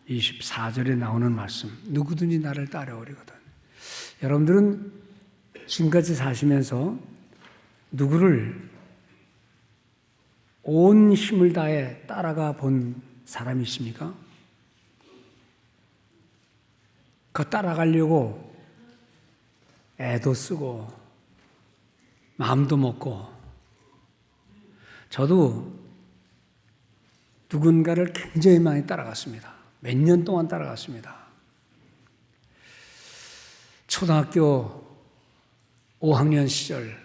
24절에 나오는 말씀, 누구든지 나를 따라오리거든. 여러분들은 지금까지 사시면서 누구를 온 힘을 다해 따라가 본 사람이십니까? 그 따라가려고 애도 쓰고 마음도 먹고. 저도 누군가를 굉장히 많이 따라갔습니다. 몇 년 동안 따라갔습니다. 초등학교 5학년 시절,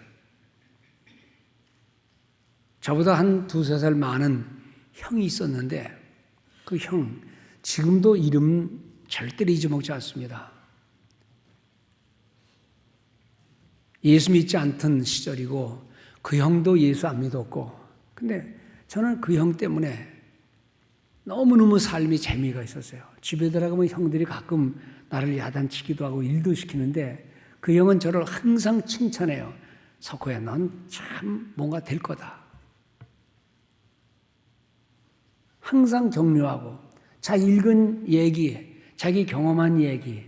저보다 한 두세 살 많은 형이 있었는데 그 형, 지금도 이름 절대로 잊어먹지 않습니다. 예수 믿지 않던 시절이고 그 형도 예수 안 믿었고, 근데 저는 그 형 때문에 너무너무 삶이 재미가 있었어요. 집에 들어가면 형들이 가끔 나를 야단치기도 하고 일도 시키는데 그 형은 저를 항상 칭찬해요. 석호야, 넌 참 뭔가 될 거다. 항상 격려하고 자기 읽은 얘기, 자기 경험한 얘기,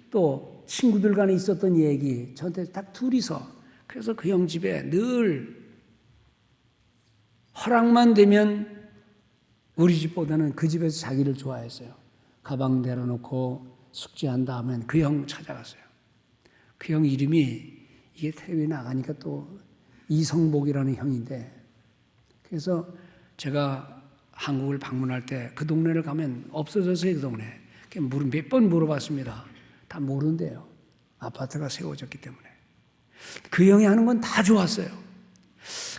또 친구들 간에 있었던 얘기 저한테 딱 둘이서. 그래서 그 형 집에 늘 허락만 되면 우리 집보다는 그 집에서 자기를 좋아했어요. 가방 내려놓고 숙제한 다음엔 그 형 찾아갔어요. 그 형 이름이, 이게 텔레비에 나가니까 또 이성복이라는 형인데, 그래서 제가 한국을 방문할 때 그 동네를 가면 없어졌어요. 그 동네. 몇 번 물어봤습니다. 다 모른대요. 아파트가 세워졌기 때문에. 그 형이 하는 건 다 좋았어요.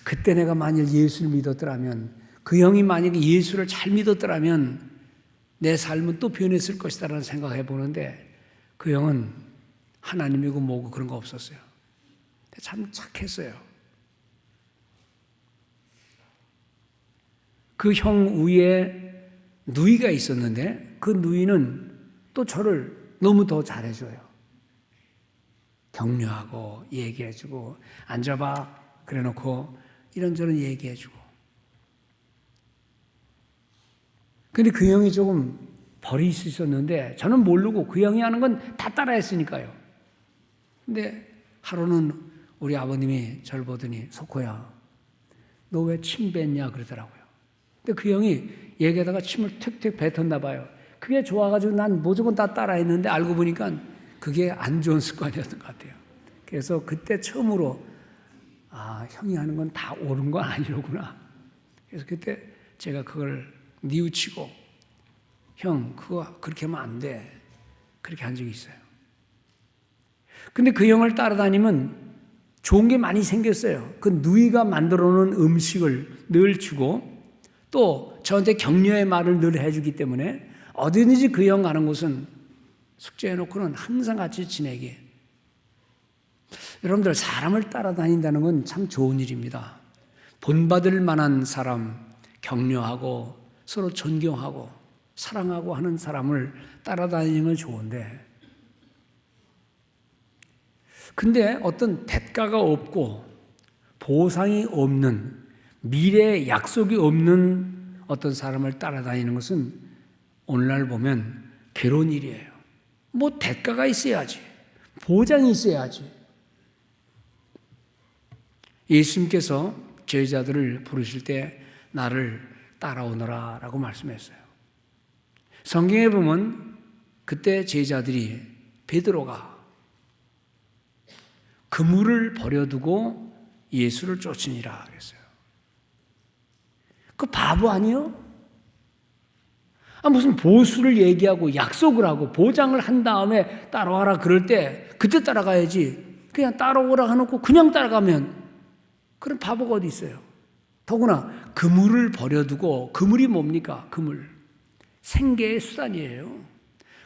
그때 내가 만일 예수를 믿었더라면, 그 형이 만약에 예수를 잘 믿었더라면 내 삶은 또 변했을 것이다라는 생각을 해보는데, 그 형은 하나님이고 뭐고 그런 거 없었어요. 참 착했어요. 그 형 위에 누이가 있었는데 그 누이는 또 저를 너무 더 잘해줘요. 격려하고 얘기해주고, 앉아봐 그래놓고 이런저런 얘기해주고. 근데 그 형이 조금 버릇이 있었는데 저는 모르고 그 형이 하는 건 다 따라했으니까요. 근데 하루는 우리 아버님이 저를 보더니, 석호야, 너 왜 침 뱉냐 그러더라고요. 근데 그 형이 얘기하다가 침을 툭툭 뱉었나 봐요. 그게 좋아가지고 난 무조건 다 따라했는데 알고 보니까 그게 안 좋은 습관이었던 것 같아요. 그래서 그때 처음으로 형이 하는 건 다 옳은 건 아니로구나. 그래서 그때 제가 그걸 뉘우치고, 형 그거 그렇게 하면 안 돼, 그렇게 한 적이 있어요. 근데 그 형을 따라다니면 좋은 게 많이 생겼어요. 그 누이가 만들어 놓은 음식을 늘 주고, 또 저한테 격려의 말을 늘 해주기 때문에 어디든지 그 형 가는 곳은 숙제해놓고는 항상 같이 지내게. 여러분들, 사람을 따라다닌다는 건 참 좋은 일입니다. 본받을 만한 사람, 격려하고 서로 존경하고 사랑하고 하는 사람을 따라다니는 건 좋은데, 근데 어떤 대가가 없고 보상이 없는, 미래에 약속이 없는 어떤 사람을 따라다니는 것은 오늘날 보면 괴로운 일이에요. 뭐 대가가 있어야지, 보장이 있어야지. 예수님께서 제자들을 부르실 때 나를 따라오너라 라고 말씀했어요. 성경에 보면 그때 제자들이, 베드로가 그물을 버려두고 예수를 쫓으니라 그랬어요. 그 바보 아니요? 무슨 보수를 얘기하고 약속을 하고 보장을 한 다음에 따라와라 그럴 때 그때 따라가야지. 그냥 따라오라 해놓고 그냥 따라가면 그런 바보가 어디 있어요? 더구나 그물을 버려두고, 그물이 뭡니까? 그물. 생계의 수단이에요.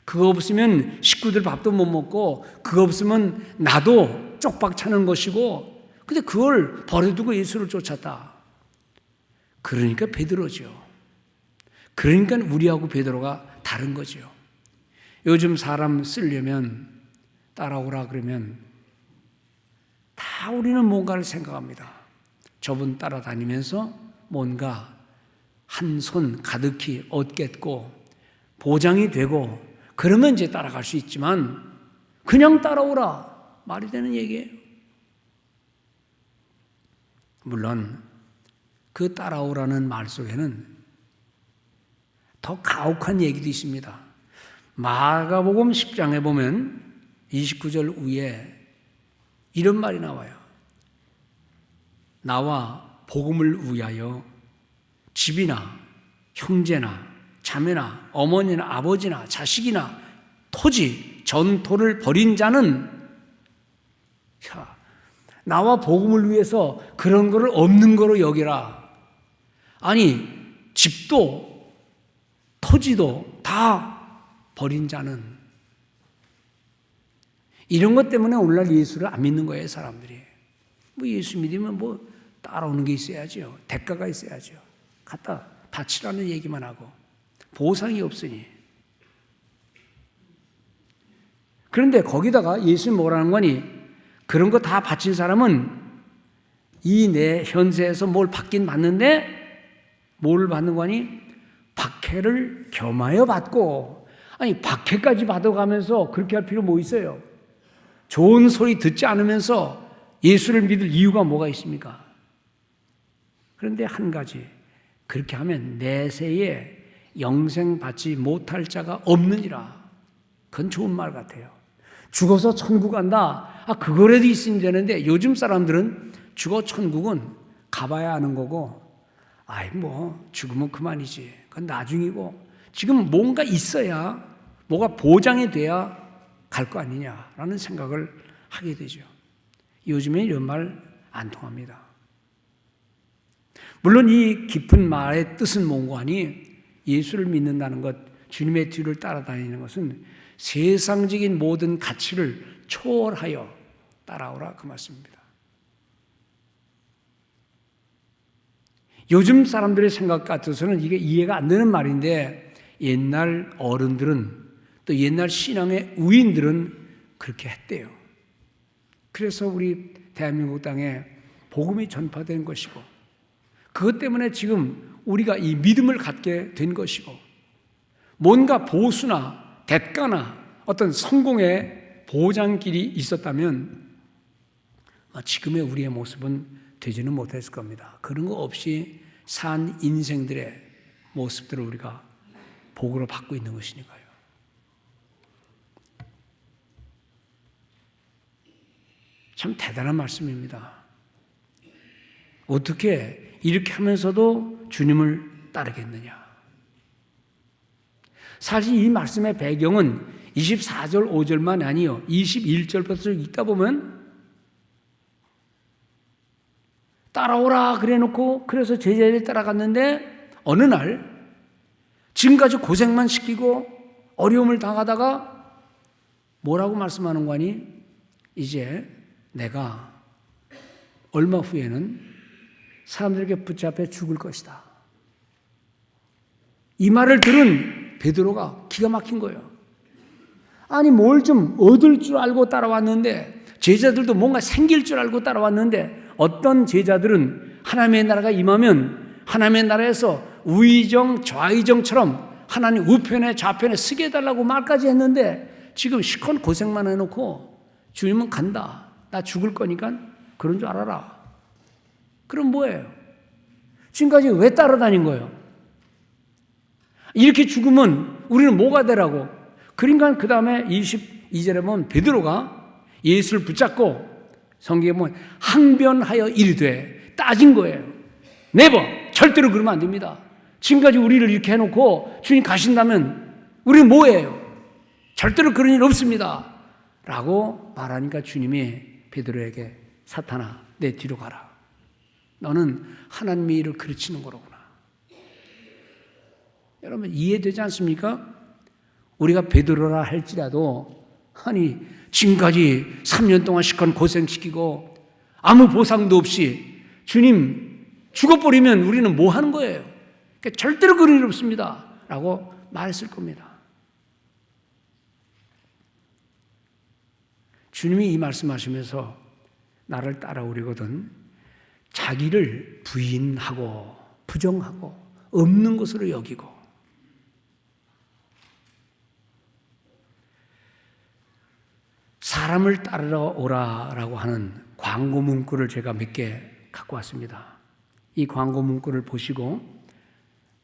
그거 없으면 식구들 밥도 못 먹고, 그거 없으면 나도 쪽박 차는 것이고, 근데 그걸 버려두고 예수를 쫓았다. 그러니까 베드로죠. 그러니까 우리하고 베드로가 다른 거죠. 요즘 사람 쓰려면 따라오라 그러면 다 우리는 뭔가를 생각합니다. 저분 따라다니면서 뭔가 한 손 가득히 얻겠고, 보장이 되고 그러면 이제 따라갈 수 있지만 그냥 따라오라 말이 되는 얘기예요. 물론 그 따라오라는 말 속에는 더 가혹한 얘기도 있습니다. 마가복음 10장에 보면 29절 위에 이런 말이 나와요. 나와 복음을 위하여 집이나 형제나 자매나 어머니나 아버지나 자식이나 토지, 전토를 벌인 자는 나와 복음을 위해서 그런 거를 없는 거로 여기라. 아니 집도 토지도 다 버린 자는 이런 것 때문에 오늘날 예수를 안 믿는 거예요. 사람들이 뭐 예수 믿으면 뭐 따라오는 게 있어야죠. 대가가 있어야죠. 갖다 바치라는 얘기만 하고 보상이 없으니. 그런데 거기다가 예수님 뭐라는 거니? 그런 거 다 바친 사람은 이 내 현세에서 뭘 받긴 받는데 뭘 받는 거니? 박해를 겸하여 받고. 아니 박해까지 받아가면서 그렇게 할 필요 뭐 있어요? 좋은 소리 듣지 않으면서 예수를 믿을 이유가 뭐가 있습니까? 그런데 한 가지, 그렇게 하면 내세에 영생 받지 못할 자가 없느니라. 그건 좋은 말 같아요. 죽어서 천국 간다. 그거라도 있으면 되는데 요즘 사람들은 죽어 천국은 가봐야 하는 거고, 뭐 죽으면 그만이지. 그건 나중이고, 지금 뭔가 있어야, 뭐가 보장이 돼야 갈 거 아니냐라는 생각을 하게 되죠. 요즘에 이런 말 안 통합니다. 물론 이 깊은 말의 뜻은 뭔고 하니, 예수를 믿는다는 것, 주님의 뒤를 따라다니는 것은 세상적인 모든 가치를 초월하여 따라오라 그 말씀입니다. 요즘 사람들의 생각 같아서는 이게 이해가 안 되는 말인데, 옛날 어른들은 또 옛날 신앙의 우인들은 그렇게 했대요. 그래서 우리 대한민국 땅에 복음이 전파된 것이고, 그것 때문에 지금 우리가 이 믿음을 갖게 된 것이고, 뭔가 보수나 대가나 어떤 성공의 보장길이 있었다면 지금의 우리의 모습은 되지는 못했을 겁니다. 그런 거 없이 산 인생들의 모습들을 우리가 복으로 받고 있는 것이니까요. 참 대단한 말씀입니다. 어떻게 이렇게 하면서도 주님을 따르겠느냐? 사실 이 말씀의 배경은 24절 5절만 아니요 21절부터 읽다 보면 따라오라 그래 놓고 그래서 제자들이 따라갔는데 어느 날 지금까지 고생만 시키고 어려움을 당하다가 뭐라고 말씀하는 거니? 이제 내가 얼마 후에는 사람들에게 붙잡혀 죽을 것이다. 이 말을 들은 베드로가 기가 막힌 거예요. 아니 뭘 좀 얻을 줄 알고 따라왔는데, 제자들도 뭔가 생길 줄 알고 따라왔는데, 어떤 제자들은 하나님의 나라가 임하면 하나님의 나라에서 우의정 좌의정처럼 하나님 우편에 좌편에 쓰게 해달라고 말까지 했는데, 지금 시컨 고생만 해놓고 주님은 간다, 나 죽을 거니까 그런 줄 알아라. 그럼 뭐예요? 지금까지 왜 따라다닌 거예요? 이렇게 죽으면 우리는 뭐가 되라고? 그러니까 그 다음에 22절에 보면 베드로가 예수를 붙잡고 성경에 보면 항변하여 이르되, 따진 거예요. 네버, 절대로 그러면 안 됩니다. 지금까지 우리를 이렇게 해놓고 주님 가신다면 우리는 뭐예요? 절대로 그런 일 없습니다 라고 말하니까 주님이 베드로에게 사탄아 내 뒤로 가라. 너는 하나님의 일을 그르치는 거로구나. 여러분 이해되지 않습니까? 우리가 베드로라 할지라도 아니 지금까지 3년 동안 시간 고생시키고 아무 보상도 없이 주님 죽어버리면 우리는 뭐 하는 거예요? 그러니까 절대로 그런 일 없습니다 라고 말했을 겁니다. 주님이 이 말씀하시면서 나를 따라오려거든 자기를 부인하고 부정하고 없는 것으로 여기고 사람을 따르러 오라라고 하는 광고 문구를 제가 몇 개 갖고 왔습니다. 이 광고 문구를 보시고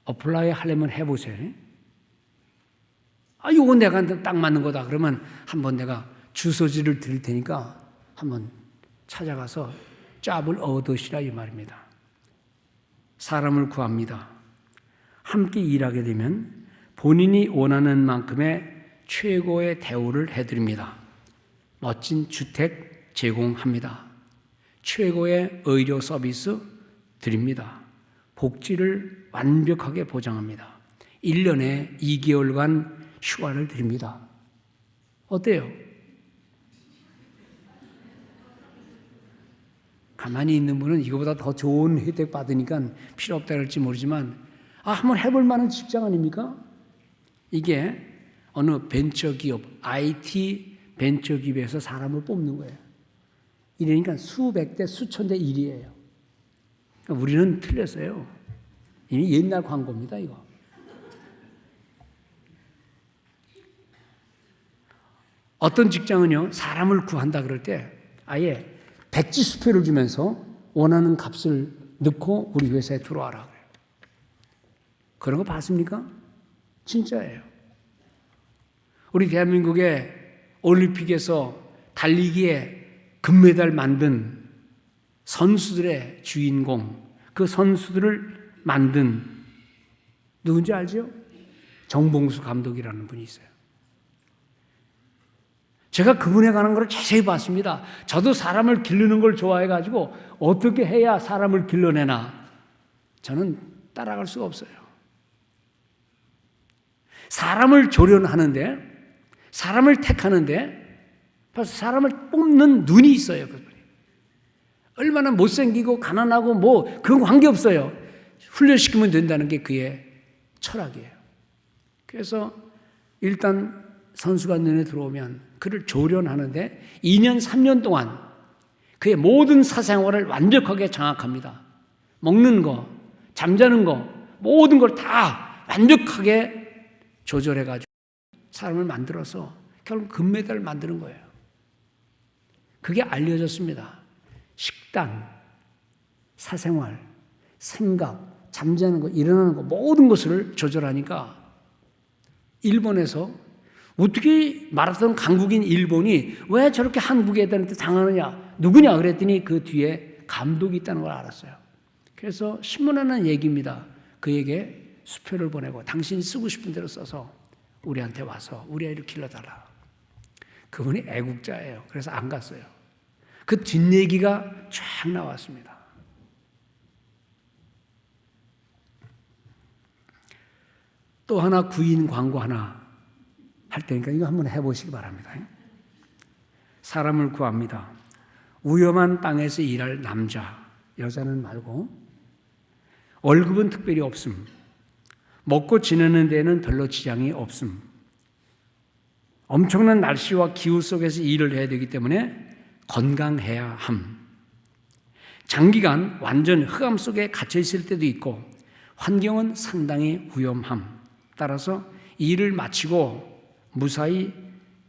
어플라이 하려면 해보세요. 이건 내가 딱 맞는 거다. 그러면 한번 내가 주소지를 드릴 테니까 한번 찾아가서 짭을 얻으시라 이 말입니다. 사람을 구합니다. 함께 일하게 되면 본인이 원하는 만큼의 최고의 대우를 해드립니다. 멋진 주택 제공합니다. 최고의 의료 서비스 드립니다. 복지를 완벽하게 보장합니다. 1년에 2개월간 휴가를 드립니다. 어때요? 가만히 있는 분은 이거보다 더 좋은 혜택 받으니까 필요 없다 할지 모르지만 한번 해볼 만한 직장 아닙니까? 이게 어느 벤처기업, IT 벤처기업에서 사람을 뽑는 거예요. 이러니까 수백 대 수천 대 일이에요. 그러니까 우리는 틀렸어요. 이미 옛날 광고입니다, 이거. 어떤 직장은요, 사람을 구한다 그럴 때 아예 백지 수표를 주면서 원하는 값을 넣고 우리 회사에 들어와라 그래요. 그런 거 봤습니까? 진짜예요. 우리 대한민국의 올림픽에서 달리기에 금메달 만든 선수들의 주인공, 그 선수들을 만든 누군지 알죠? 정봉수 감독이라는 분이 있어요. 제가 그분에 관한 걸 자세히 봤습니다. 저도 사람을 기르는 걸 좋아해가지고 어떻게 해야 사람을 길러내나 저는 따라갈 수가 없어요. 사람을 조련하는데, 사람을 택하는데 벌써 사람을 뽑는 눈이 있어요. 그분이 얼마나 못생기고 가난하고 그건 관계없어요. 훈련시키면 된다는 게 그의 철학이에요. 그래서 일단 선수가 눈에 들어오면 그를 조련하는데 2년, 3년 동안 그의 모든 사생활을 완벽하게 장악합니다. 먹는 거, 잠자는 거, 모든 걸 다 완벽하게 조절해가지고 사람을 만들어서 결국 금메달을 만드는 거예요. 그게 알려졌습니다. 식단, 사생활, 생각, 잠자는 거, 일어나는 거 모든 것을 조절하니까 일본에서 어떻게 마라톤 강국인 일본이 왜 저렇게 한국 애들한테 당하느냐, 누구냐 그랬더니 그 뒤에 감독이 있다는 걸 알았어요. 그래서 신문하는 얘기입니다. 그에게 수표를 보내고 당신이 쓰고 싶은 대로 써서 우리한테 와서 우리 아이를 길러달라. 그분이 애국자예요. 그래서 안 갔어요. 그 뒷얘기가 쫙 나왔습니다. 또 하나 구인 광고 하나 할 테니까 이거 한번 해보시기 바랍니다. 사람을 구합니다. 위험한 땅에서 일할 남자, 여자는 말고 월급은 특별히 없음. 먹고 지내는 데는 별로 지장이 없음. 엄청난 날씨와 기후 속에서 일을 해야 되기 때문에 건강해야 함. 장기간 완전 흑암 속에 갇혀 있을 때도 있고 환경은 상당히 위험함. 따라서 일을 마치고 무사히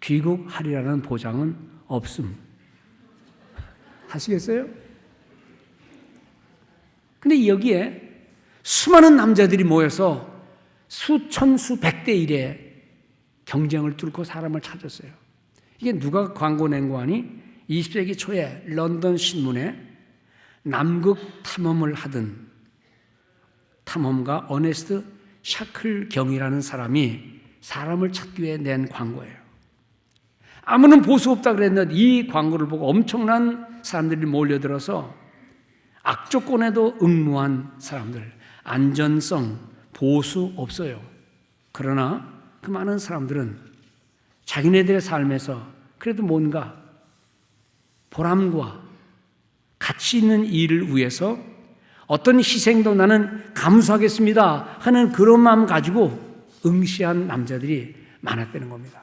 귀국하리라는 보장은 없음. 하시겠어요? 근데 여기에 수많은 남자들이 모여서 수천 수백 대 1의 경쟁을 뚫고 사람을 찾았어요. 이게 누가 광고 낸 거 아니? 20세기 초에 런던 신문에 남극 탐험을 하던 탐험가 어네스트 샤클경이라는 사람이 사람을 찾기 위해 낸 광고예요. 아무런 보수 없다 그랬는데 이 광고를 보고 엄청난 사람들이 몰려들어서 악조건에도 응모한 사람들, 안전성, 보수 없어요. 그러나 그 많은 사람들은 자기네들의 삶에서 그래도 뭔가 보람과 가치 있는 일을 위해서 어떤 희생도 나는 감수하겠습니다 하는 그런 마음 가지고 응시한 남자들이 많았다는 겁니다.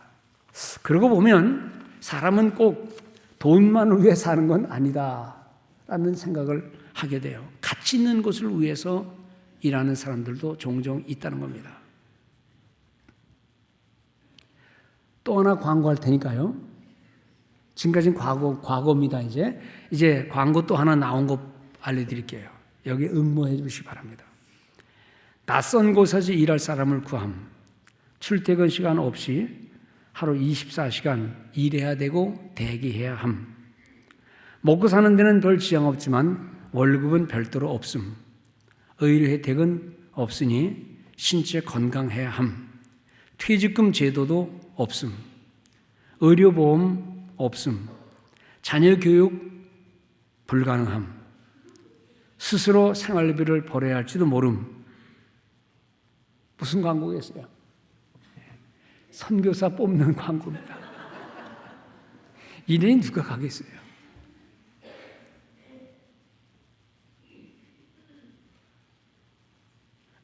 그러고 보면 사람은 꼭 돈만을 위해 사는 건 아니다라는 생각을 하게 돼요. 가치 있는 것을 위해서 일하는 사람들도 종종 있다는 겁니다. 또 하나 광고할 테니까요. 지금까지는 과거입니다. 이제 광고 또 하나 나온 거 알려드릴게요. 여기 응모해 주시기 바랍니다. 낯선 곳에서 일할 사람을 구함. 출퇴근 시간 없이 하루 24시간 일해야 되고 대기해야 함. 먹고 사는 데는 별 지장 없지만 월급은 별도로 없음. 의료 혜택은 없으니 신체 건강해야 함. 퇴직금 제도도 없음. 의료보험 없음. 자녀 교육 불가능함. 스스로 생활비를 벌어야 할지도 모름. 무슨 광고겠어요? 선교사 뽑는 광고입니다. 이래니 누가 가겠어요?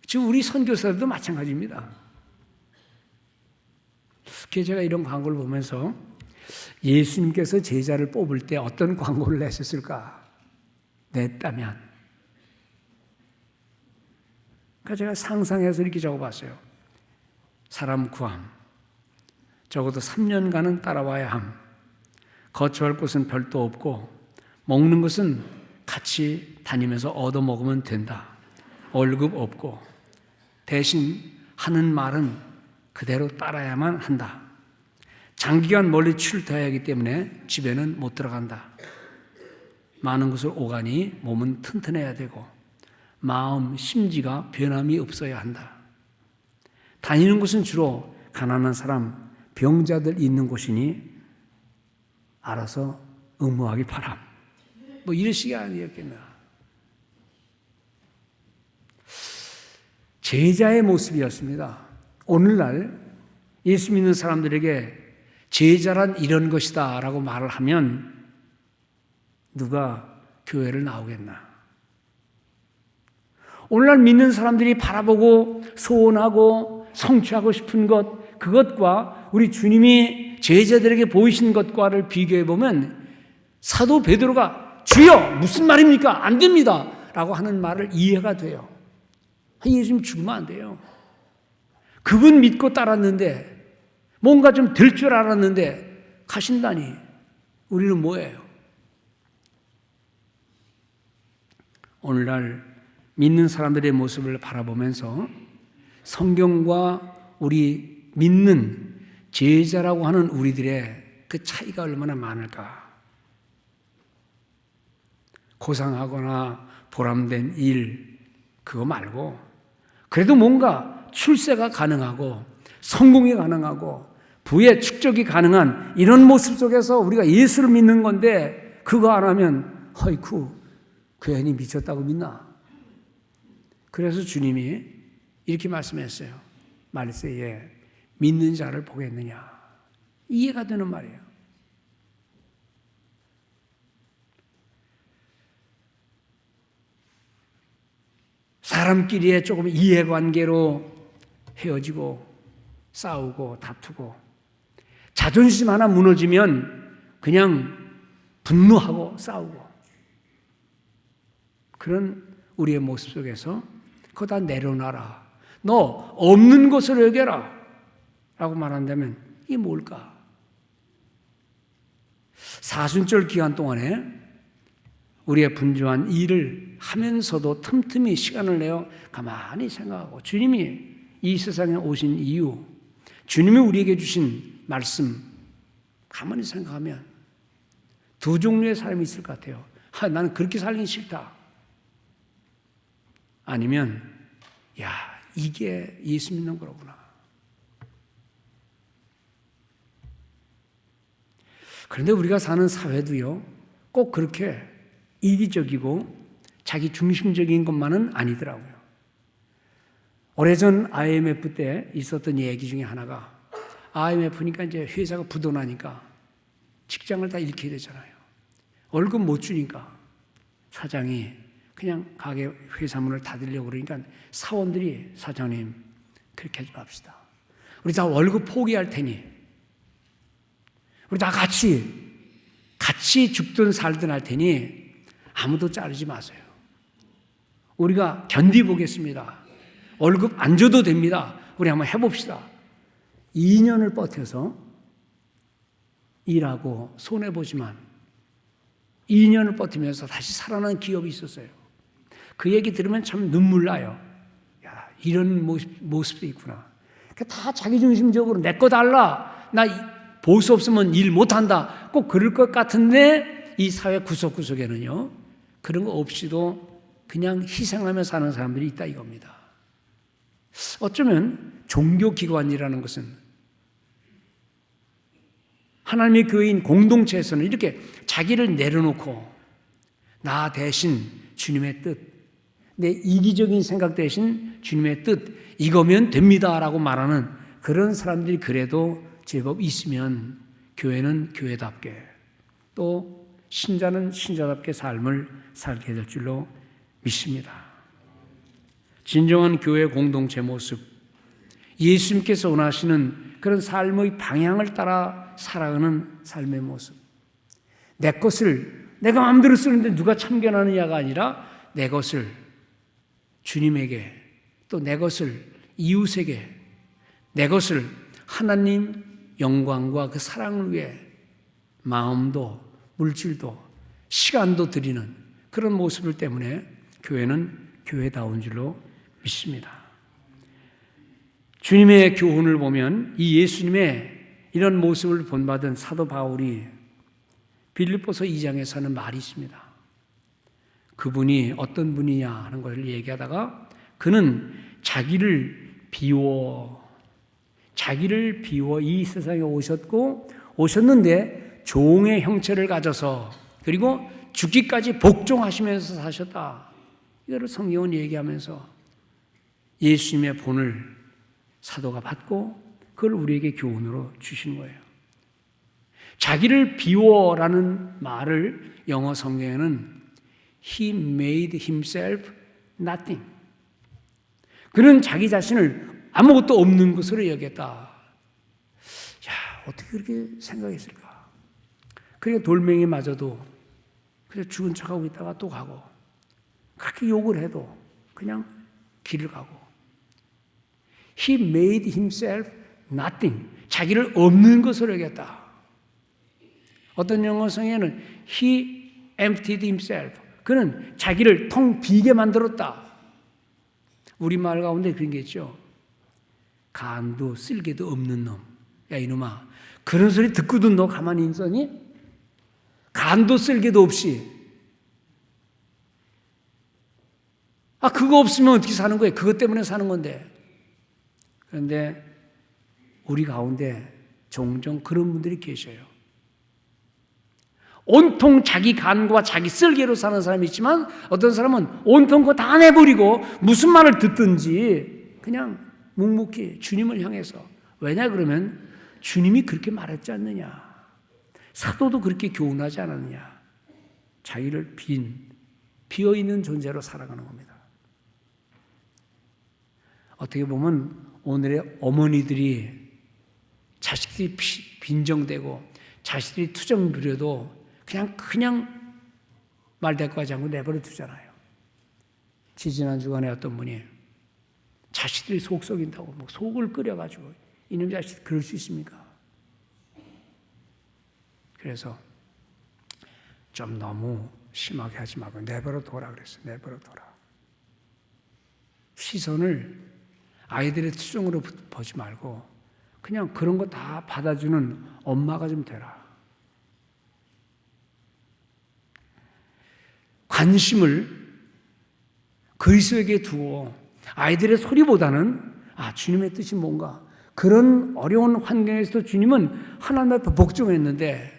지금 우리 선교사들도 마찬가지입니다. 제가 이런 광고를 보면서 예수님께서 제자를 뽑을 때 어떤 광고를 내셨을까? 냈다면. 그러니까 제가 상상해서 이렇게 적어봤어요. 사람 구함. 적어도 3년간은 따라와야 함. 거처할 곳은 별도 없고 먹는 것은 같이 다니면서 얻어먹으면 된다. 월급 없고 대신 하는 말은 그대로 따라야만 한다. 장기간 멀리 출퇴해야 하기 때문에 집에는 못 들어간다. 많은 곳을 오가니 몸은 튼튼해야 되고 마음, 심지가 변함이 없어야 한다. 다니는 곳은 주로 가난한 사람, 병자들 있는 곳이니 알아서 응모하기 바람. 뭐 이런 식이 아니었겠나. 제자의 모습이었습니다. 오늘날 예수 믿는 사람들에게 제자란 이런 것이다 라고 말을 하면 누가 교회를 나오겠나? 오늘날 믿는 사람들이 바라보고 소원하고 성취하고 싶은 것, 그것과 우리 주님이 제자들에게 보이신 것과를 비교해 보면 사도 베드로가 주여 무슨 말입니까? 안 됩니다 라고 하는 말을 이해가 돼요. 예수님 죽으면 안 돼요. 그분 믿고 따랐는데 뭔가 좀 될 줄 알았는데 가신다니 우리는 뭐예요? 오늘날 믿는 사람들의 모습을 바라보면서 성경과 우리 믿는 제자라고 하는 우리들의 그 차이가 얼마나 많을까? 고상하거나 보람된 일 그거 말고 그래도 뭔가 출세가 가능하고 성공이 가능하고 부의 축적이 가능한 이런 모습 속에서 우리가 예수를 믿는 건데 그거 안 하면 허이쿠 괜히 미쳤다고 믿나? 그래서 주님이 이렇게 말씀했어요. 말세에 믿는 자를 보겠느냐? 이해가 되는 말이에요. 사람끼리의 조금 이해관계로 헤어지고 싸우고 다투고 자존심 하나 무너지면 그냥 분노하고 싸우고 그런 우리의 모습 속에서 그거 다 내려놔라. 너 없는 것을 여겨라 라고 말한다면 이게 뭘까? 사순절 기간 동안에 우리의 분주한 일을 하면서도 틈틈이 시간을 내어 가만히 생각하고 주님이 이 세상에 오신 이유, 주님이 우리에게 주신 말씀 가만히 생각하면 두 종류의 사람이 있을 것 같아요. 나는 그렇게 살긴 싫다. 아니면 야 이게 예수 믿는 거로구나. 그런데 우리가 사는 사회도요 꼭 그렇게 이기적이고 자기 중심적인 것만은 아니더라고요. 오래전 IMF 때 있었던 얘기 중에 하나가 IMF니까 이제 회사가 부도나니까 직장을 다 잃게 되잖아요. 월급 못 주니까 사장이 그냥 가게 회사 문을 닫으려고 그러니까 사원들이 사장님 그렇게 하지 맙시다. 우리 다 월급 포기할 테니 우리 다 같이 죽든 살든 할 테니 아무도 자르지 마세요. 우리가 견디보겠습니다. 월급 안 줘도 됩니다. 우리 한번 해봅시다. 2년을 버텨서 일하고 손해보지만 2년을 버티면서 다시 살아난 기업이 있었어요. 그 얘기 들으면 참 눈물 나요. 야, 이런 모습도 있구나. 다 자기중심적으로 내 거 달라. 나 보수 없으면 일 못한다. 꼭 그럴 것 같은데 이 사회 구석구석에는요. 그런 거 없이도 그냥 희생하며 사는 사람들이 있다 이겁니다. 어쩌면 종교기관이라는 것은 하나님의 교회인 공동체에서는 이렇게 자기를 내려놓고 나 대신 주님의 뜻, 내 이기적인 생각 대신 주님의 뜻, 이거면 됩니다라고 말하는 그런 사람들이 그래도 제법 있으면 교회는 교회답게 또 신자는 신자답게 삶을 살게 될 줄로 믿습니다. 진정한 교회 공동체 모습, 예수님께서 원하시는 그런 삶의 방향을 따라 살아가는 삶의 모습. 내 것을 내가 마음대로 쓰는데 누가 참견하느냐가 아니라 내 것을 주님에게 또 내 것을 이웃에게 내 것을 하나님 영광과 그 사랑을 위해 마음도 물질도 시간도 드리는 그런 모습을 때문에 교회는 교회다운 줄로 믿습니다. 주님의 교훈을 보면 이 예수님의 이런 모습을 본받은 사도 바울이 빌립보서 2장에서 하는 말이 있습니다. 그분이 어떤 분이냐 하는 것을 얘기하다가 그는 자기를 비워 이 세상에 오셨는데 종의 형체를 가져서 그리고 죽기까지 복종하시면서 사셨다. 이거를 성경은 얘기하면서 예수님의 본을 사도가 받고 그걸 우리에게 교훈으로 주시는 거예요. 자기를 비워라는 말을 영어 성경에는 He made himself nothing. 그는 자기 자신을 아무것도 없는 것으로 여겼다. 야, 어떻게 그렇게 생각했을까? 그러니까 돌멩이마저도 그냥 죽은 척하고 있다가 또 가고 그렇게 욕을 해도 그냥 길을 가고 He made himself nothing. 자기를 없는 것으로 여겼다. 어떤 영어 성에는 He emptied himself. 그는 자기를 텅 비게 만들었다. 우리말 가운데 그런 게 있죠. 간도 쓸개도 없는 놈. 야 이놈아, 그런 소리 듣고도 너 가만히 있었니? 간도 쓸개도 없이. 아 그거 없으면 어떻게 사는 거예요? 그것 때문에 사는 건데. 그런데 우리 가운데 종종 그런 분들이 계셔요. 온통 자기 간과 자기 쓸개로 사는 사람이 있지만 어떤 사람은 온통 그거 다 내버리고 무슨 말을 듣든지 그냥 묵묵히 주님을 향해서. 왜냐 그러면 주님이 그렇게 말했지 않느냐. 사도도 그렇게 교훈하지 않았느냐. 자기를 비어있는 존재로 살아가는 겁니다. 어떻게 보면 오늘의 어머니들이 자식들이 빈정대고 자식들이 투정 부려도 그냥 말대꾸하지 않고 내버려 두잖아요. 지지난 주간에 어떤 분이 자식들이 속 썩인다고 뭐 속을 끓여가지고 이놈 자식 그럴 수 있습니까? 그래서 좀 너무 심하게 하지 말고 내버려 둬라 그랬어요. 내버려 둬라. 시선을 아이들의 투정으로 보지 말고 그냥 그런 거 다 받아주는 엄마가 좀 되라. 관심을 그리스도에게 두고 아이들의 소리보다는 주님의 뜻이 뭔가 그런 어려운 환경에서도 주님은 하나님 앞에 복종했는데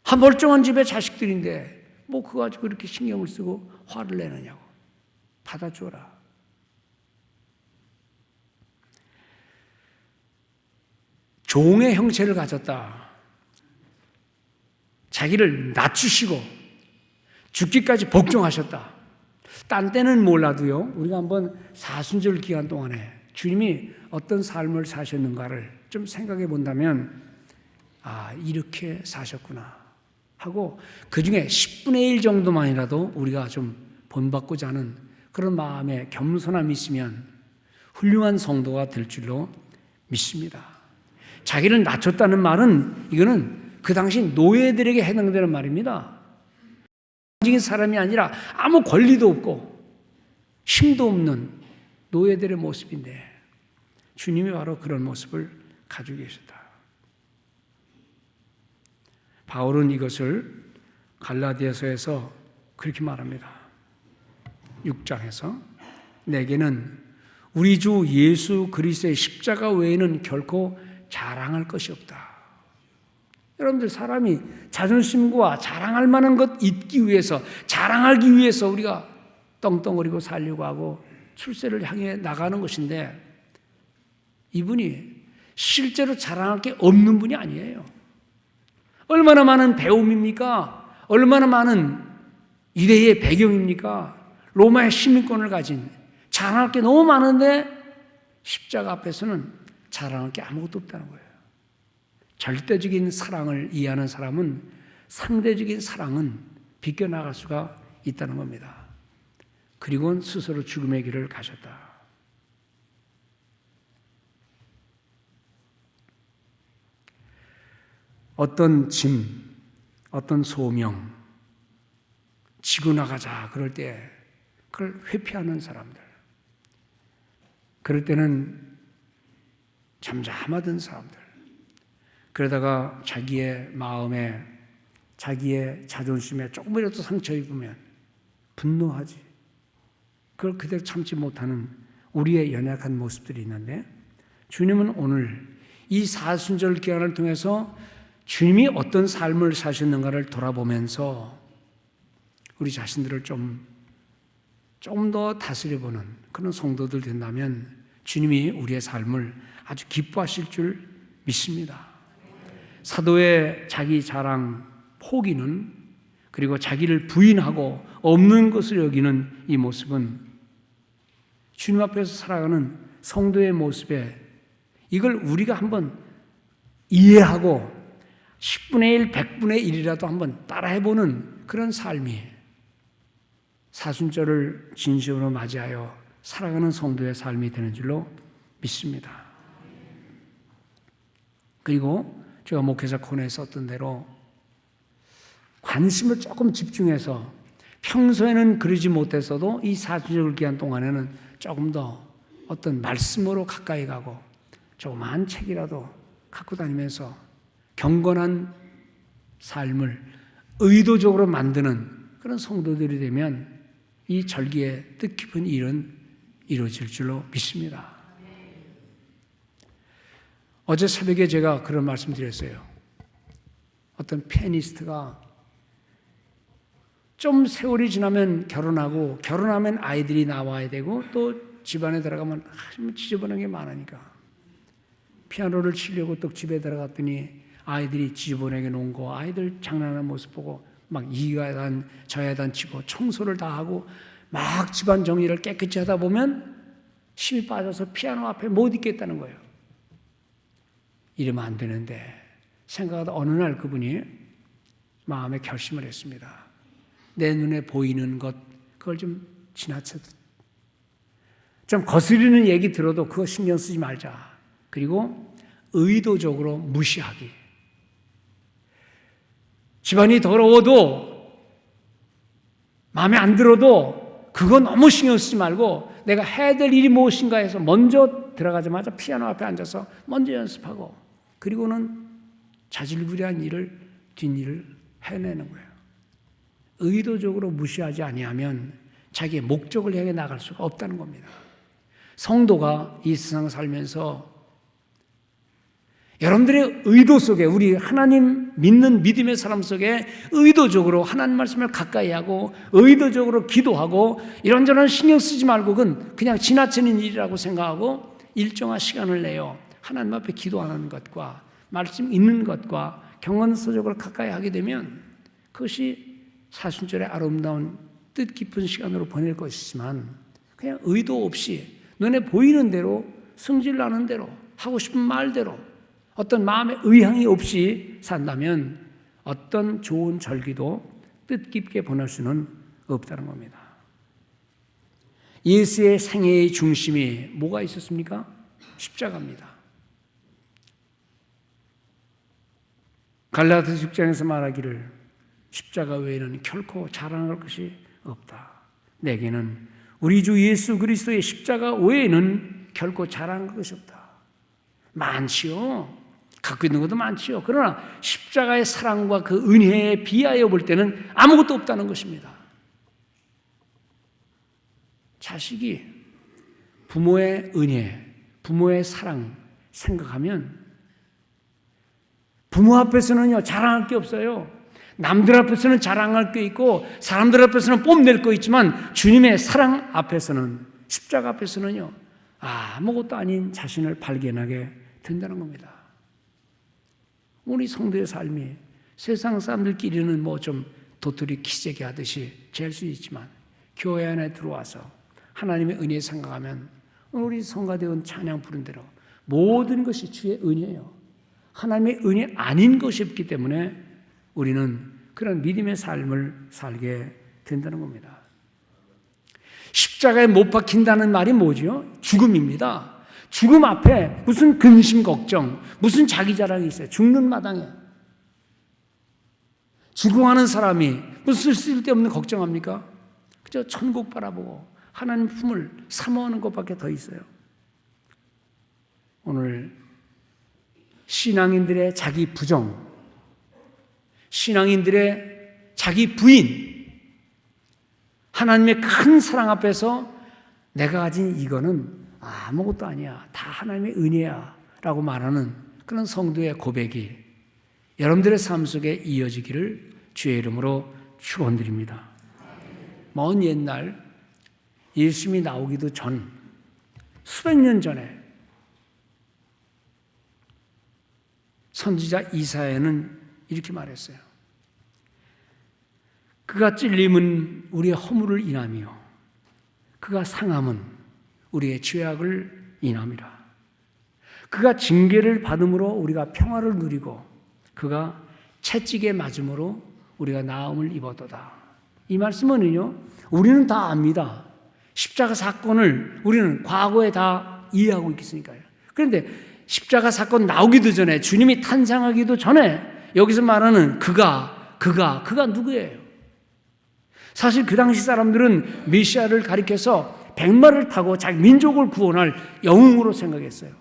한 멀쩡한 집의 자식들인데 뭐 그거 가지고 그렇게 신경을 쓰고 화를 내느냐고. 받아줘라. 종의 형체를 가졌다. 자기를 낮추시고 죽기까지 복종하셨다. 딴 때는 몰라도요. 우리가 한번 사순절 기간 동안에 주님이 어떤 삶을 사셨는가를 좀 생각해 본다면 이렇게 사셨구나 하고 그중에 10분의 1 정도만이라도 우리가 좀 본받고자 하는 그런 마음의 겸손함이 있으면 훌륭한 성도가 될 줄로 믿습니다. 자기를 낮췄다는 말은 이거는 그 당시 노예들에게 해당되는 말입니다. 정상적인 사람이 아니라 아무 권리도 없고 힘도 없는 노예들의 모습인데 주님이 바로 그런 모습을 가지고 계셨다. 바울은 이것을 갈라디아서에서 그렇게 말합니다. 6장에서 내게는 우리 주 예수 그리스도의 십자가 외에는 결코 자랑할 것이 없다. 여러분들 사람이 자존심과 자랑할 만한 것 잊기 위해서 자랑하기 위해서 우리가 떵떵거리고 살려고 하고 출세를 향해 나가는 것인데 이분이 실제로 자랑할 게 없는 분이 아니에요. 얼마나 많은 배움입니까? 얼마나 많은 유대의 배경입니까? 로마의 시민권을 가진 자랑할 게 너무 많은데 십자가 앞에서는 자랑할 게 아무것도 없다는 거예요. 절대적인 사랑을 이해하는 사람은 상대적인 사랑은 비껴나갈 수가 있다는 겁니다. 그리고는 스스로 죽음의 길을 가셨다. 어떤 짐, 어떤 소명, 지고 나가자 그럴 때 그걸 회피하는 사람들, 그럴 때는 잠잠하던 사람들, 그러다가 자기의 마음에 자기의 자존심에 조금이라도 상처 입으면 분노하지. 그걸 그대로 참지 못하는 우리의 연약한 모습들이 있는데 주님은 오늘 이 사순절 기간을 통해서 주님이 어떤 삶을 사셨는가를 돌아보면서 우리 자신들을 좀 더 다스려보는 그런 성도들 된다면 주님이 우리의 삶을 아주 기뻐하실 줄 믿습니다. 사도의 자기 자랑 포기는 그리고 자기를 부인하고 없는 것을 여기는 이 모습은 주님 앞에서 살아가는 성도의 모습에 이걸 우리가 한번 이해하고 10분의 1, 100분의 1이라도 한번 따라해보는 그런 삶이 사순절을 진심으로 맞이하여 살아가는 성도의 삶이 되는 줄로 믿습니다. 그리고 제가 목회자 코너에 썼던 대로 관심을 조금 집중해서 평소에는 그러지 못했어도 이 사순절 기간 동안에는 조금 더 어떤 말씀으로 가까이 가고 조그마한 책이라도 갖고 다니면서 경건한 삶을 의도적으로 만드는 그런 성도들이 되면 이 절기의 뜻깊은 일은 이루어질 줄로 믿습니다. 어제 새벽에 제가 그런 말씀 드렸어요. 어떤 피아니스트가 좀 세월이 지나면 결혼하고 결혼하면 아이들이 나와야 되고 또 집안에 들어가면 지저분한 게 많으니까 피아노를 치려고 또 집에 들어갔더니 아이들이 지저분하게 놓은 거 아이들 장난하는 모습 보고 막 이야단 저야단 치고 청소를 다 하고 막 집안 정리를 깨끗이 하다 보면 힘이 빠져서 피아노 앞에 못 있겠다는 거예요. 이러면 안 되는데 생각하다 어느 날 그분이 마음에 결심을 했습니다. 내 눈에 보이는 것 그걸 좀 지나쳐 좀 거스리는 얘기 들어도 그거 신경 쓰지 말자. 그리고 의도적으로 무시하기. 집안이 더러워도 마음에 안 들어도 그거 너무 신경 쓰지 말고 내가 해야 될 일이 무엇인가 해서 먼저 들어가자마자 피아노 앞에 앉아서 먼저 연습하고 그리고는 자질구레한 일을 뒷일을 해내는 거예요. 의도적으로 무시하지 아니하면 자기의 목적을 향해 나갈 수가 없다는 겁니다. 성도가 이 세상 살면서 여러분들의 의도 속에 우리 하나님 믿는 믿음의 사람 속에 의도적으로 하나님 말씀을 가까이 하고 의도적으로 기도하고 이런저런 신경 쓰지 말고 그냥 지나치는 일이라고 생각하고 일정한 시간을 내요. 하나님 앞에 기도하는 것과 말씀 읽는 것과 경건서적으로 가까이 하게 되면 그것이 사순절의 아름다운 뜻깊은 시간으로 보낼 것이지만 그냥 의도 없이 눈에 보이는 대로 성질 나는 대로 하고 싶은 말대로 어떤 마음의 의향이 없이 산다면 어떤 좋은 절기도 뜻깊게 보낼 수는 없다는 겁니다. 예수의 생애의 중심이 뭐가 있었습니까? 십자가입니다. 갈라디아서 6장에서 말하기를 십자가 외에는 결코 자랑할 것이 없다. 내게는 우리 주 예수 그리스도의 십자가 외에는 결코 자랑할 것이 없다. 많지요. 갖고 있는 것도 많지요. 그러나 십자가의 사랑과 그 은혜에 비하여 볼 때는 아무것도 없다는 것입니다. 자식이 부모의 은혜, 부모의 사랑 생각하면 부모 앞에서는요 자랑할 게 없어요. 남들 앞에서는 자랑할 게 있고 사람들 앞에서는 뽐낼 거 있지만 주님의 사랑 앞에서는, 십자가 앞에서는요 아무것도 아닌 자신을 발견하게 된다는 겁니다. 우리 성도의 삶이 세상 사람들끼리는 뭐 좀 도토리 키재기 하듯이 잴 수 있지만 교회 안에 들어와서 하나님의 은혜 생각하면 우리 성가대원 찬양 부른 대로 모든 것이 주의 은혜예요. 하나님의 은혜 아닌 것이 없기 때문에 우리는 그런 믿음의 삶을 살게 된다는 겁니다. 십자가에 못 박힌다는 말이 뭐죠? 죽음입니다. 죽음 앞에 무슨 근심 걱정, 무슨 자기 자랑이 있어요. 죽는 마당에. 죽어가는 사람이 무슨 쓸데없는 걱정합니까? 그저 천국 바라보고 하나님 품을 사모하는 것밖에 더 있어요. 오늘 신앙인들의 자기 부정, 신앙인들의 자기 부인, 하나님의 큰 사랑 앞에서 내가 가진 이거는 아무것도 아니야, 다 하나님의 은혜야 라고 말하는 그런 성도의 고백이 여러분들의 삶 속에 이어지기를 주의 이름으로 축원드립니다. 먼 옛날 예수님이 나오기도 전 수백 년 전에 선지자 이사야는 이렇게 말했어요. 그가 찔림은 우리의 허물을 인하며 그가 상함은 우리의 죄악을 인함이라. 그가 징계를 받음으로 우리가 평화를 누리고 그가 채찍에 맞음으로 우리가 나음을 입었도다. 이 말씀은요 우리는 다 압니다. 십자가 사건을 우리는 과거에 다 이해하고 있겠으니까요. 그런데 십자가 사건 나오기도 전에, 주님이 탄생하기도 전에 여기서 말하는 그가 누구예요? 사실 그 당시 사람들은 메시아를 가리켜서 백마를 타고 자기 민족을 구원할 영웅으로 생각했어요.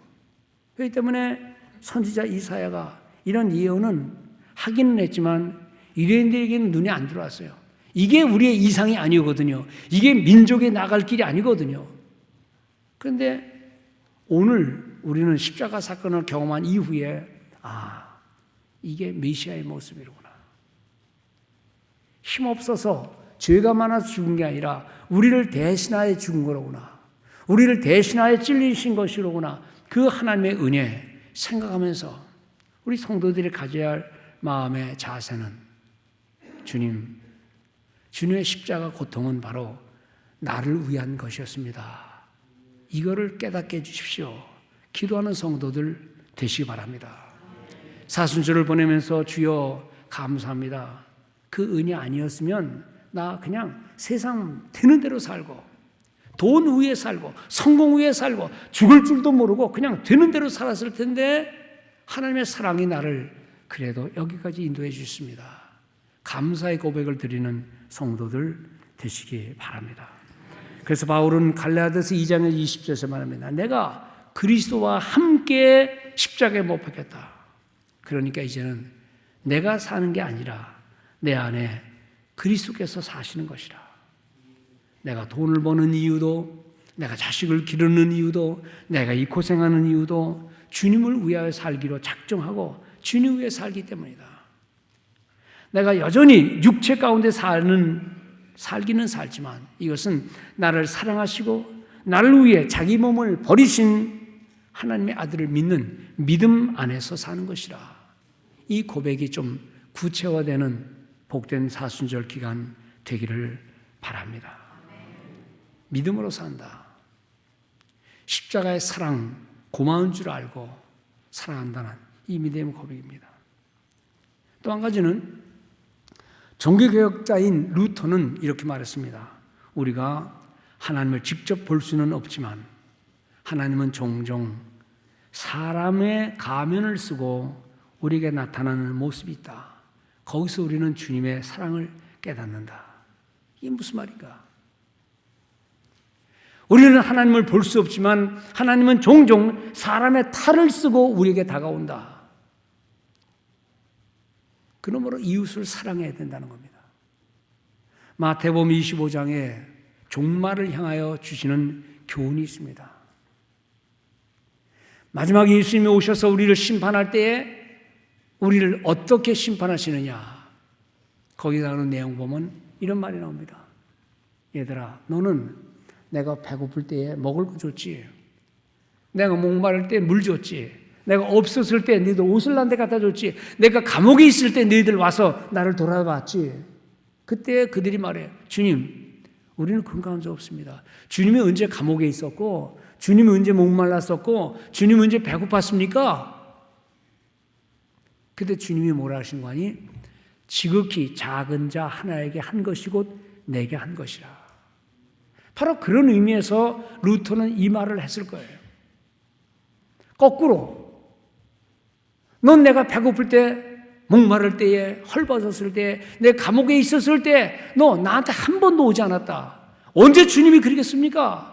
그렇기 때문에 선지자 이사야가 이런 예언은 하기는 했지만 유대인들에게는 눈에 안 들어왔어요. 이게 우리의 이상이 아니거든요. 이게 민족에 나갈 길이 아니거든요. 그런데 오늘 우리는 십자가 사건을 경험한 이후에 이게 메시아의 모습이로구나. 힘없어서 죄가 많아서 죽은 게 아니라 우리를 대신하여 죽은 거로구나. 우리를 대신하여 찔리신 것이로구나. 그 하나님의 은혜 생각하면서 우리 성도들이 가져야 할 마음의 자세는 주님의 십자가 고통은 바로 나를 위한 것이었습니다. 이거를 깨닫게 해주십시오. 기도하는 성도들 되시기 바랍니다. 사순절을 보내면서 주여 감사합니다. 그 은혜 아니었으면 나 그냥 세상 되는 대로 살고 돈 위에 살고 성공 위에 살고 죽을 줄도 모르고 그냥 되는 대로 살았을 텐데 하나님의 사랑이 나를 그래도 여기까지 인도해 주셨습니다. 감사의 고백을 드리는 성도들 되시기 바랍니다. 그래서 바울은 갈라디아서 2장 20절에서 말합니다. 내가 그리스도와 함께 십자가에 못 박혔다. 그러니까 이제는 내가 사는 게 아니라 내 안에 그리스도께서 사시는 것이라. 내가 돈을 버는 이유도, 내가 자식을 기르는 이유도, 내가 이 고생하는 이유도 주님을 위하여 살기로 작정하고 주님 위해 살기 때문이다. 내가 여전히 육체 가운데 살기는 살지만 이것은 나를 사랑하시고 나를 위해 자기 몸을 버리신 하나님의 아들을 믿는 믿음 안에서 사는 것이라. 이 고백이 좀 구체화되는 복된 사순절 기간 되기를 바랍니다. 믿음으로 산다. 십자가의 사랑, 고마운 줄 알고 사랑한다는 이 믿음의 고백입니다. 또 한 가지는 종교개혁자인 루터는 이렇게 말했습니다. 우리가 하나님을 직접 볼 수는 없지만 하나님은 종종 사람의 가면을 쓰고 우리에게 나타나는 모습이 있다. 거기서 우리는 주님의 사랑을 깨닫는다. 이게 무슨 말인가? 우리는 하나님을 볼 수 없지만 하나님은 종종 사람의 탈을 쓰고 우리에게 다가온다. 그러므로 이웃을 사랑해야 된다는 겁니다. 마태복음 25장에 종말을 향하여 주시는 교훈이 있습니다. 마지막 예수님이 오셔서 우리를 심판할 때에 우리를 어떻게 심판하시느냐, 거기에 나오는 내용 보면 이런 말이 나옵니다. 얘들아, 너는 내가 배고플 때에 먹을 거 줬지, 내가 목마를 때 물 줬지, 내가 없었을 때 너희들 옷을 난 데 갖다 줬지, 내가 감옥에 있을 때 너희들 와서 나를 돌아봤지. 그때 그들이 말해, 주님, 우리는 그런 적 없습니다. 주님이 언제 감옥에 있었고, 주님이 언제 목말랐었고, 주님이 언제 배고팠습니까? 그때 주님이 뭐라 하신 거 아니? 지극히 작은 자 하나에게 한 것이 곧 내게 한 것이라. 바로 그런 의미에서 루터는 이 말을 했을 거예요. 거꾸로, 넌 내가 배고플 때, 목마를 때에, 헐벗었을 때, 내 감옥에 있었을 때 너 나한테 한 번도 오지 않았다. 언제 주님이 그러겠습니까?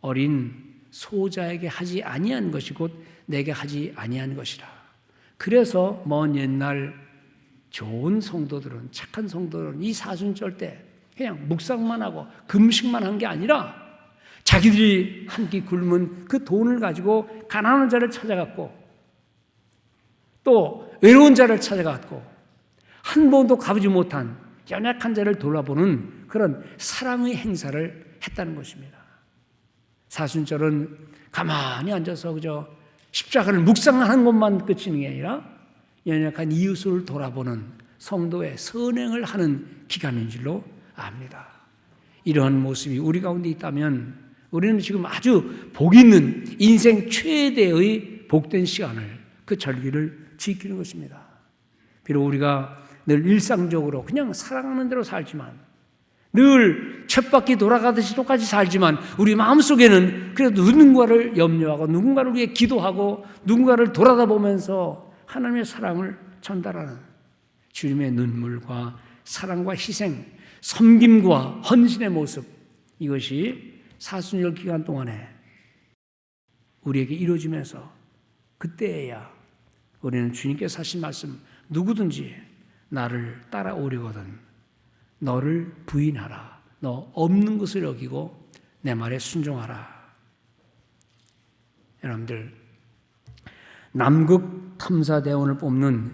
어린 소자에게 하지 아니한 것이 곧 내게 하지 아니한 것이라. 그래서 먼 옛날 좋은 성도들은, 착한 성도들은 이 사순절 때 그냥 묵상만 하고 금식만 한 게 아니라 자기들이 한 끼 굶은 그 돈을 가지고 가난한 자를 찾아갔고, 또 외로운 자를 찾아갔고, 한 번도 가보지 못한 연약한 자를 돌아보는 그런 사랑의 행사를 했다는 것입니다. 사순절은 가만히 앉아서 그저 십자가를 묵상하는 것만 끝이는 게 아니라 연약한 이웃을 돌아보는 성도의 선행을 하는 기간인 줄로 압니다. 이러한 모습이 우리 가운데 있다면 우리는 지금 아주 복 있는 인생 최대의 복된 시간을, 그 절기를 지키는 것입니다. 비록 우리가 늘 일상적으로 그냥 살아가는 대로 살지만, 늘 쳇바퀴 돌아가듯이 똑같이 살지만 우리 마음속에는 그래도 누군가를 염려하고 누군가를 위해 기도하고 누군가를 돌아다보면서 하나님의 사랑을 전달하는 주님의 눈물과 사랑과 희생, 섬김과 헌신의 모습, 이것이 사순절 기간 동안에 우리에게 이루어지면서 그때에야 우리는 주님께서 하신 말씀, 누구든지 나를 따라오려거든 너를 부인하라. 너 없는 것을 여기고 내 말에 순종하라. 여러분들, 남극 탐사대원을 뽑는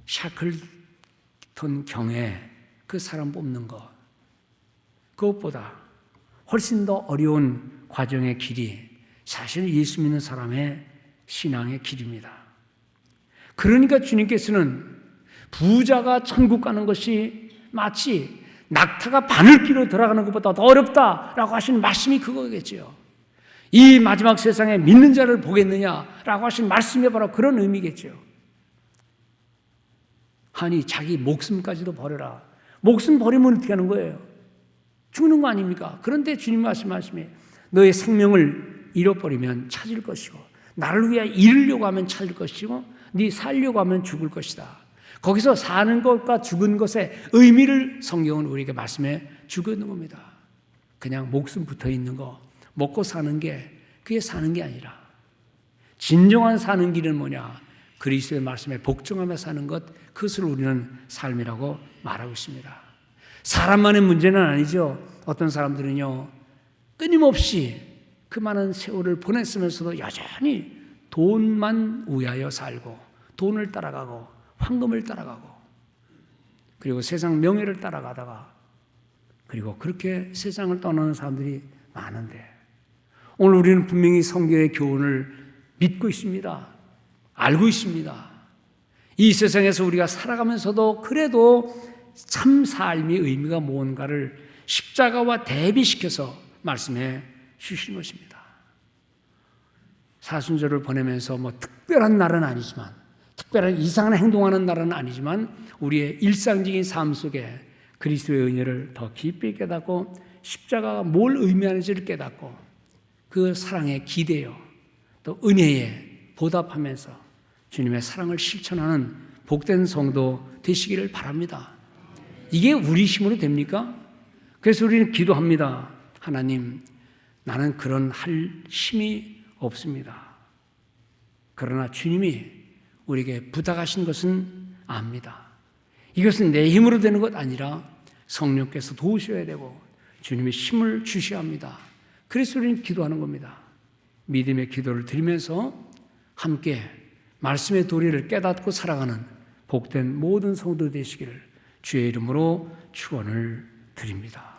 샤클턴 경에 그 사람 뽑는 것, 그것보다 훨씬 더 어려운 과정의 길이 사실 예수 믿는 사람의 신앙의 길입니다. 그러니까 주님께서는 부자가 천국 가는 것이 마치 낙타가 바늘기로 들어가는 것보다 더 어렵다라고 하시는 말씀이 그거겠죠. 이 마지막 세상에 믿는 자를 보겠느냐라고 하신 말씀이 바로 그런 의미겠죠. 아니, 자기 목숨까지도 버려라. 목숨 버리면 어떻게 하는 거예요? 죽는 거 아닙니까? 그런데 주님 하신 말씀이 너의 생명을 잃어버리면 찾을 것이고, 나를 위해 잃으려고 하면 찾을 것이고, 네 살려고 하면 죽을 것이다. 거기서 사는 것과 죽은 것의 의미를 성경은 우리에게 말씀해 주고 있는 겁니다. 그냥 목숨 붙어 있는 거, 먹고 사는 게 그게 사는 게 아니라 진정한 사는 길은 뭐냐? 그리스도의 말씀에 복종하며 사는 것, 그것을 우리는 삶이라고 말하고 있습니다. 사람만의 문제는 아니죠. 어떤 사람들은요, 끊임없이 그 많은 세월을 보냈으면서도 여전히 돈만 위하여 살고, 돈을 따라가고 황금을 따라가고, 그리고 세상 명예를 따라가다가, 그리고 그렇게 세상을 떠나는 사람들이 많은데, 오늘 우리는 분명히 성경의 교훈을 믿고 있습니다. 알고 있습니다. 이 세상에서 우리가 살아가면서도 그래도 참 삶의 의미가 무언가를 십자가와 대비시켜서 말씀해 주시는 것입니다. 사순절을 보내면서 뭐 특별한 날은 아니지만, 특별한 이상한 행동하는 날은 아니지만, 우리의 일상적인 삶 속에 그리스도의 은혜를 더 깊이 깨닫고 십자가가 뭘 의미하는지를 깨닫고 그 사랑에 기대어 또 은혜에 보답하면서 주님의 사랑을 실천하는 복된 성도 되시기를 바랍니다. 이게 우리 힘으로 됩니까? 그래서 우리는 기도합니다. 하나님, 나는 그런 할 힘이 없습니다. 그러나 주님이 우리에게 부탁하신 것은 압니다. 이것은 내 힘으로 되는 것 아니라 성령께서 도우셔야 되고 주님의 힘을 주셔야 합니다. 그래서 우리는 기도하는 겁니다. 믿음의 기도를 드리면서 함께 말씀의 도리를 깨닫고 살아가는 복된 모든 성도 되시기를 주의 이름으로 축원을 드립니다.